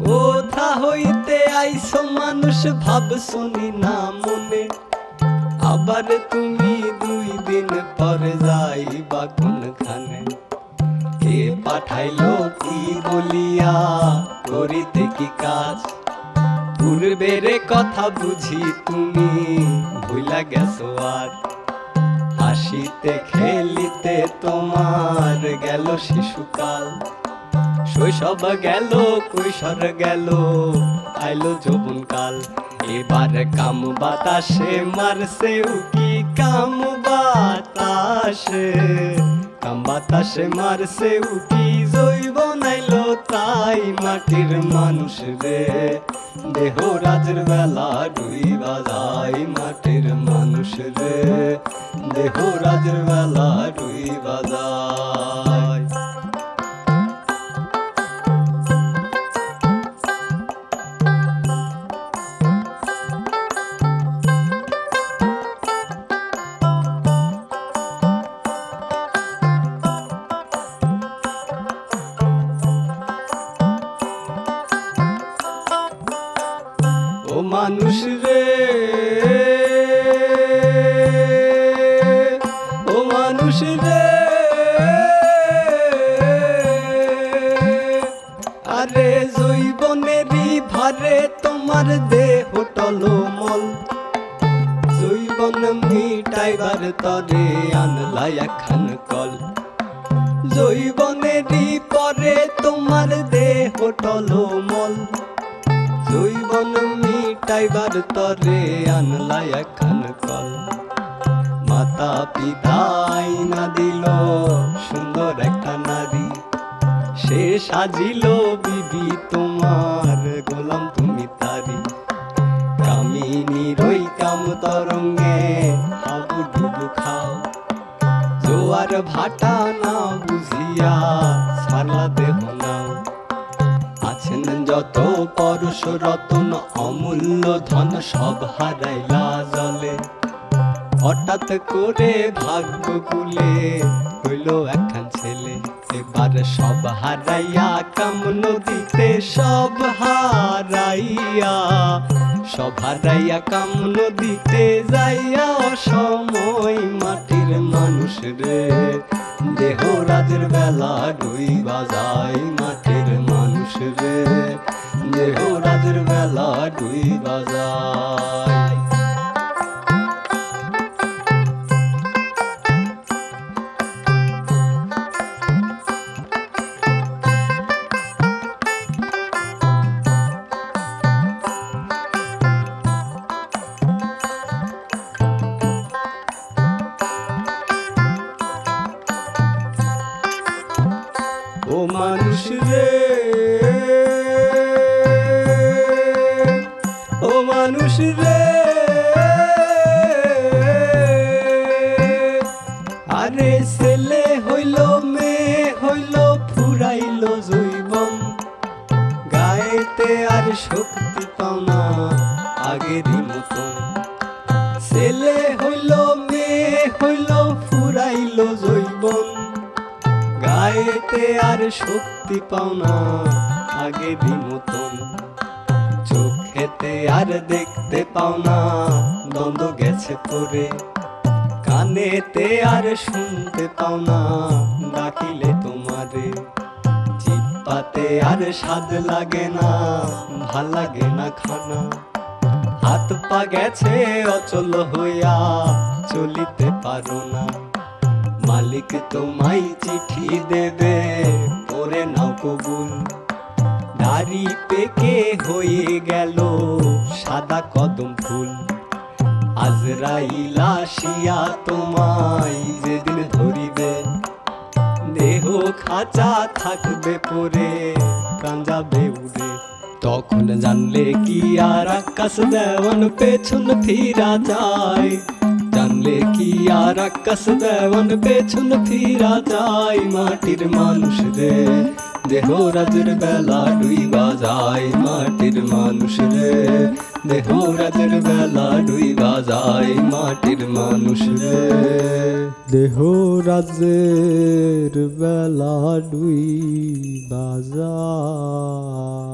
কোথা হইতে আইছো মানুষ ভাবছনি না মনে, আবার তুমি 2 দিন পরে যাইবা কোনখানে। কে পাঠাইলো কি বলিয়া করিতে কি কাজ, পূর্বের কথা বুঝি তুমি ভুলা গেছো আর। হাসিতে খেলিতে তোমার গেল শিশুকাল, শৈশব গেল কৈশোর গেল আইলো যৌবনকাল। এবার কাম বাতাসে মারছে উকি, কাম বাতাসে মারছে উকি। জৈবন আইলো তাই মাটির মানুষ রে, দেহ রাজের বেলা ডুইবা যায় মাটির মানুষ রে, দেহ রাজের বেলা ডুইবা যায়। ও মানুষ রে, ও মানুষ রে, আরে জৈবনেরই ভারে তোমার দেহ টলমল। জৈবন মিটাইবার তরে আনলা একখান কল, জৈবনেরই পরে তোমার দেহ টলমল। জৈবন মিটাইবার তরে আনলা একখান কল। মাতা পিতা আইনা দিল সুন্দর একটা নারী, সে সাজিল বিবি তোমার, গোলাম তুমি তারি। কামিনীর ওই কাম তরঙ্গে হাবুডুবু খাও, জোয়ার ভাটা না বুঝিয়া ছাড়লা দেহ নাও। আছেন যত পরশ রতন অমূল্য ধন সব হারাইলা জলে, হঠাৎ করে ভাগ্য কুলে হইল একখান ছেলে। এবার সব হারাইয়া কাম নদীতে, সব হারাইয়া কাম নদীতে যাইয়া অসময় মাটির মানুষ রে, দেহ রাজের বেলা ডুইবা যায় মাটির মানুষ রে, দেহ রাজের বেলা ডুইবা যায়। ও মানুষ রে, ও মানুষ রে, আরে ছেলে হইল মেয়ে হইল ফুরাইল জৈবন। গায়েতে আর শক্তি পাও না আগেরই মতন, ছেলে হইল মেয়ে হইল ফুরাইল জৈবন। গায়েতে আর শক্তি পাও না আগেরই মতন, চোখেতে আর দেখতে পাও না দ্বন্দ্ব গেছে পরে। কানেতে আর শুনতে পাও না ডাকিলে তোমারে, জিহ্বাতে আর স্বাদ লাগে না ভাল লাগে না খানা। হাত পা গেছে অচল হইয়া চলিতে পারো না, মালিক তোমায় চিঠি দেবে পড়ে নাও কবুল। দাড়ি পেকে হয়ে গেল সাদা কদম ফুল, আজরাইল আসিয়া তোমায় যেদিন ধরিবে, দেহ খাঁচা থাকবে পরে প্রাণ যাবে উড়ে। তখন জানলে কি আর আকাশ দেওয়ান পেছন ফিরা যায়, জানলে কি আর আকাশ দেওয়ান পেছন ফিরা যায়। মাটির মানুষ রে, দেহ রাজের বেলা ডুইবা যায় মাটির মানুষ রে, দেহ রাজের বেলা ডুইবা যায় মাটির মানুষ রে, দেহ রাজের বেলা ডুইবা যায়।